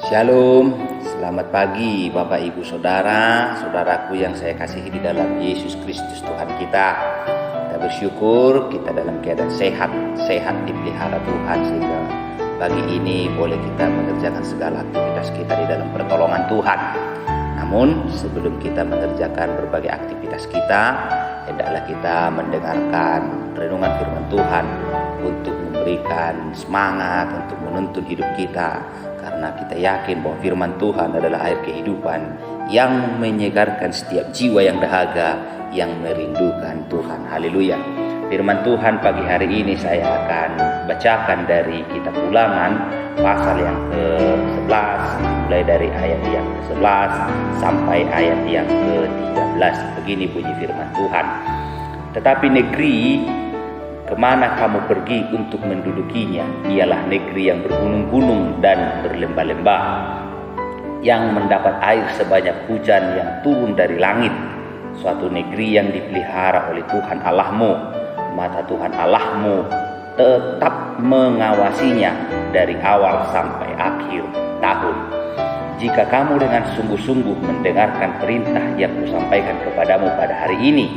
Shalom, selamat pagi Bapak Ibu Saudara, saudaraku yang saya kasihi di dalam Yesus Kristus Tuhan kita. Kita bersyukur kita dalam keadaan sehat dipelihara Tuhan, sehingga pagi ini boleh kita mengerjakan segala aktivitas kita di dalam pertolongan Tuhan. Namun sebelum kita mengerjakan berbagai aktivitas kita, hendaklah kita mendengarkan renungan firman Tuhan untuk memberikan semangat, untuk menuntun hidup kita. Karena kita yakin bahwa firman Tuhan adalah air kehidupan yang menyegarkan setiap jiwa yang dahaga, yang merindukan Tuhan. Haleluya. Firman Tuhan pagi hari ini saya akan bacakan dari kitab Ulangan pasal yang ke-11, mulai dari ayat yang ke-11 sampai ayat yang ke-13. Begini bunyi firman Tuhan. Tetapi negeri kemana kamu pergi untuk mendudukinya, ialah negeri yang bergunung-gunung dan berlembah-lembah, yang mendapat air sebanyak hujan yang turun dari langit, suatu negeri yang dipelihara oleh Tuhan Allahmu. Mata Tuhan Allahmu tetap mengawasinya dari awal sampai akhir tahun. Jika kamu dengan sungguh-sungguh mendengarkan perintah yang kusampaikan kepadamu pada hari ini,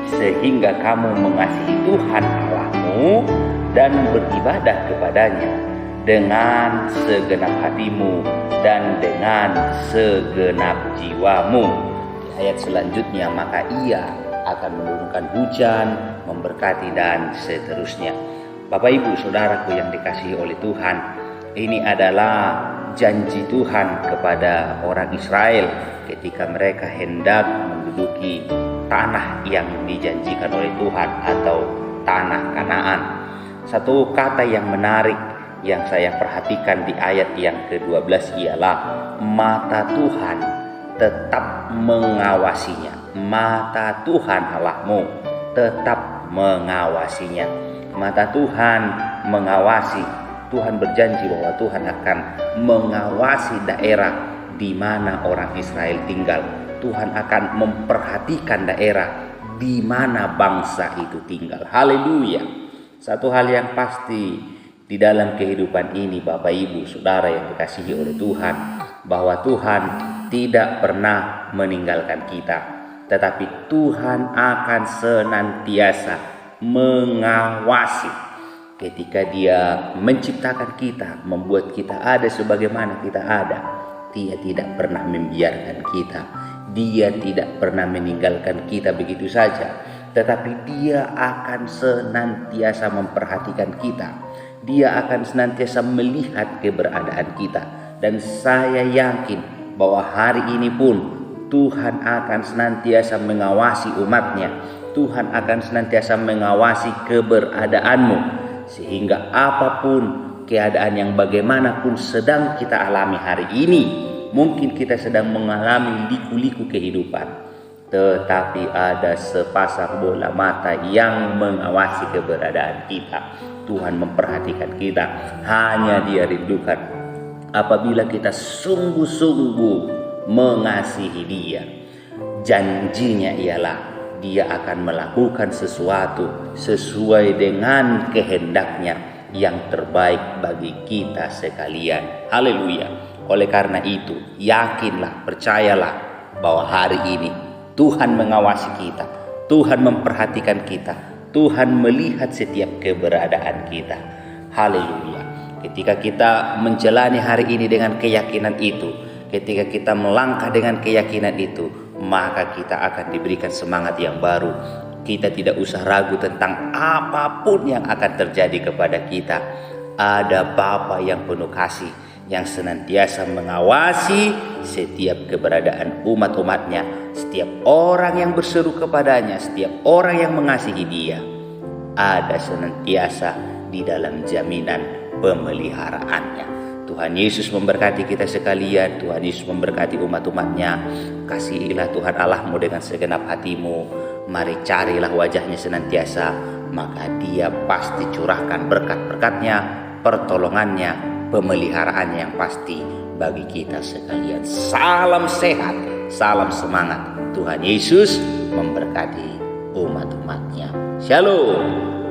sehingga kamu mengasihi Tuhan Allahmu dan beribadah kepadanya dengan segenap hatimu dan dengan segenap jiwamu. Di ayat selanjutnya, maka ia akan menurunkan hujan, memberkati dan seterusnya. Bapak Ibu Saudaraku yang dikasihi oleh Tuhan, ini adalah janji Tuhan kepada orang Israel ketika mereka hendak menduduki tanah yang dijanjikan oleh Tuhan atau tanah Kanaan. Satu kata yang menarik yang saya perhatikan di ayat yang ke-12 ialah mata Tuhan tetap mengawasinya. Mata Tuhan Allahmu tetap mengawasinya. Mata Tuhan mengawasi. Tuhan berjanji bahwa Tuhan akan mengawasi daerah di mana orang Israel tinggal. Tuhan akan memperhatikan daerah di mana bangsa itu tinggal. Haleluya. Satu hal yang pasti di dalam kehidupan ini, Bapak Ibu Saudara yang dikasihi oleh Tuhan, bahwa Tuhan tidak pernah meninggalkan kita, tetapi Tuhan akan senantiasa mengawasi. Ketika Dia menciptakan kita, membuat kita ada sebagaimana kita ada, Dia tidak pernah membiarkan kita. Dia tidak pernah meninggalkan kita begitu saja, tetapi Dia akan senantiasa memperhatikan kita. Dia akan senantiasa melihat keberadaan kita. Dan saya yakin bahwa hari ini pun Tuhan akan senantiasa mengawasi umatnya. Tuhan akan senantiasa mengawasi keberadaanmu. Sehingga apapun keadaan yang bagaimanapun sedang kita alami hari ini, mungkin kita sedang mengalami liku-liku kehidupan, tetapi ada sepasang bola mata yang mengawasi keberadaan kita. Tuhan memperhatikan kita. Hanya Dia rindukan apabila kita sungguh-sungguh mengasihi Dia. Janjinya ialah Dia akan melakukan sesuatu sesuai dengan kehendaknya yang terbaik bagi kita sekalian. Haleluya. Oleh karena itu, yakinlah, percayalah bahwa hari ini Tuhan mengawasi kita, Tuhan memperhatikan kita, Tuhan melihat setiap keberadaan kita. Haleluya. Ketika kita menjalani hari ini dengan keyakinan itu, ketika kita melangkah dengan keyakinan itu, maka kita akan diberikan semangat yang baru. Kita tidak usah ragu tentang apapun yang akan terjadi kepada kita. Ada Bapa yang penuh kasih, yang senantiasa mengawasi setiap keberadaan umat-umatnya. Setiap orang yang berseru kepadanya, setiap orang yang mengasihi Dia, ada senantiasa di dalam jaminan pemeliharaannya. Tuhan Yesus memberkati kita sekalian. Tuhan Yesus memberkati umat-umatnya. Kasihilah Tuhan Allahmu dengan segenap hatimu. Mari carilah wajahnya senantiasa, maka Dia pasti curahkan berkat-berkatnya, pertolongannya, pemeliharaannya yang pasti bagi kita sekalian. Salam sehat, salam semangat. Tuhan Yesus memberkati umat-umatnya. Shalom.